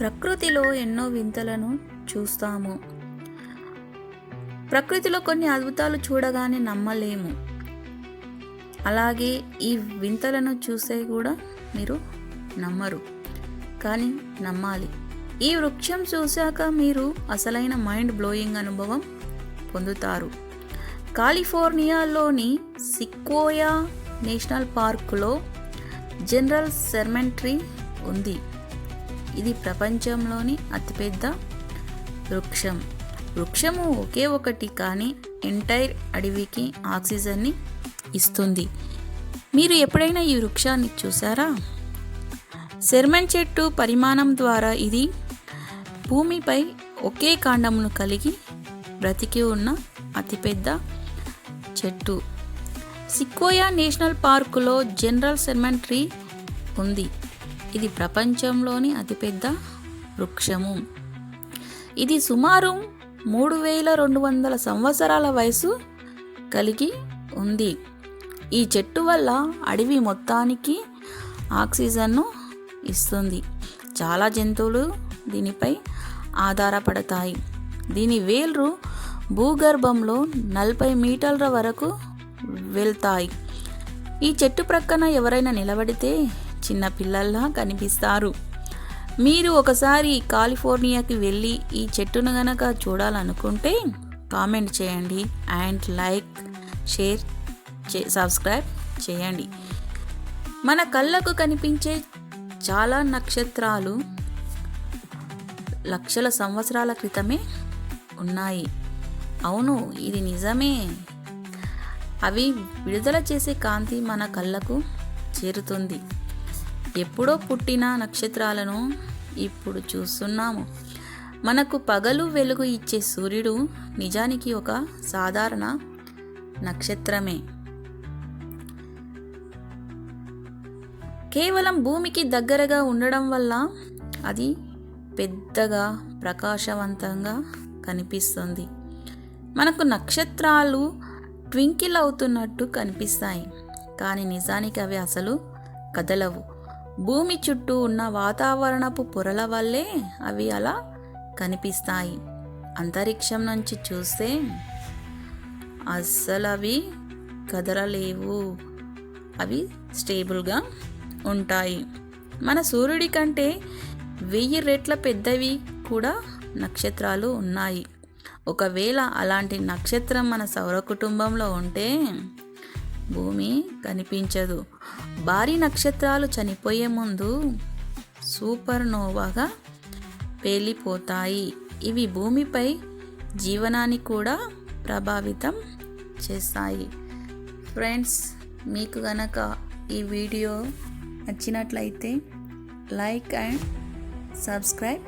ప్రకృతిలో ఎన్నో వింతలను చూస్తాము. ప్రకృతిలో కొన్ని అద్భుతాలు చూడగానే నమ్మలేము. అలాగే ఈ వింతలను చూస్తే కూడా మీరు నమ్మరు, కానీ నమ్మాలి. ఈ వృక్షం చూశాక మీరు అసలైన మైండ్ బ్లోయింగ్ అనుభవం పొందుతారు. కాలిఫోర్నియాలోని సిక్వోయా నేషనల్ పార్కులో జనరల్ సెమెట్రీ ఉంది. ఇది ప్రపంచంలోని అతిపెద్ద వృక్షము ఒకే ఒకటి, కానీ ఎంటైర్ అడవికి ఆక్సిజన్ని ఇస్తుంది. మీరు ఎప్పుడైనా ఈ వృక్షాన్ని చూసారా? సెర్మన్ చెట్టు పరిమాణం ద్వారా ఇది భూమిపై ఒకే కాండమును కలిగి బ్రతికి ఉన్న అతిపెద్ద చెట్టు. సిక్వోయా నేషనల్ పార్కులో జనరల్ సెమెట్రీ ఉంది. ఇది ప్రపంచంలోని అతిపెద్ద వృక్షము. ఇది సుమారు 3200 సంవత్సరాల వయసు కలిగి ఉంది. ఈ చెట్టు వల్ల అడవి మొత్తానికి ఆక్సిజన్ను ఇస్తుంది. చాలా జంతువులు దీనిపై ఆధారపడతాయి. దీని వేళ్ళు భూగర్భంలో 40 మీటర్ల వరకు వెళ్తాయి. ఈ చెట్టు ప్రక్కన ఎవరైనా నిలబడితే చిన్న పిల్లల్లా కనిపిస్తారు. మీరు ఒకసారి కాలిఫోర్నియాకి వెళ్ళి ఈ చెట్టును గనక చూడాలనుకుంటే కామెంట్ చేయండి అండ్ లైక్, షేర్, సబ్స్క్రైబ్ చేయండి. మన కళ్ళకు కనిపించే చాలా నక్షత్రాలు లక్షల సంవత్సరాల క్రితమే ఉన్నాయి. అవును, ఇది నిజమే. అవి విడుదల చేసే కాంతి మన కళ్ళకు చేరుతుంది. ఎప్పుడో పుట్టిన నక్షత్రాలను ఇప్పుడు చూస్తున్నాము. మనకు పగలు వెలుగు ఇచ్చే సూర్యుడు నిజానికి ఒక సాధారణ నక్షత్రమే. కేవలం భూమికి దగ్గరగా ఉండడం వల్ల అది పెద్దగా ప్రకాశవంతంగా కనిపిస్తుంది. మనకు నక్షత్రాలు ట్వింకిల్ అవుతున్నట్టు కనిపిస్తాయి, కానీ నిజానికి అవి అసలు కదలవు. భూమి చుట్టూ ఉన్న వాతావరణపు పొరల వల్లే అవి అలా కనిపిస్తాయి. అంతరిక్షం నుంచి చూస్తే అస్సలు అవి కదలలేవు. అవి స్టేబుల్గా ఉంటాయి. మన సూర్యుడి కంటే 1000 రెట్ల పెద్దవి కూడా నక్షత్రాలు ఉన్నాయి. ఒకవేళ అలాంటి నక్షత్రం మన సౌర కుటుంబంలో ఉంటే భూమి కనిపించదు. భారీ నక్షత్రాలు చనిపోయే ముందు సూపర్నోవాగా పేలిపోతాయి. ఇవి భూమిపై జీవనాన్ని కూడా ప్రభావితం చేస్తాయి. ఫ్రెండ్స్, మీకు గనక ఈ వీడియో నచ్చినట్లయితే లైక్ అండ్ సబ్స్క్రైబ్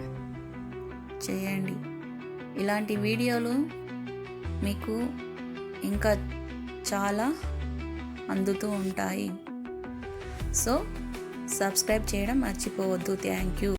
చేయండి. ఇలాంటి వీడియోలు మీకు ఇంకా చాలా అందుతూ ఉంటాయి. సో సబ్స్క్రైబ్ చేయడం మర్చిపోవద్దు. Thank you.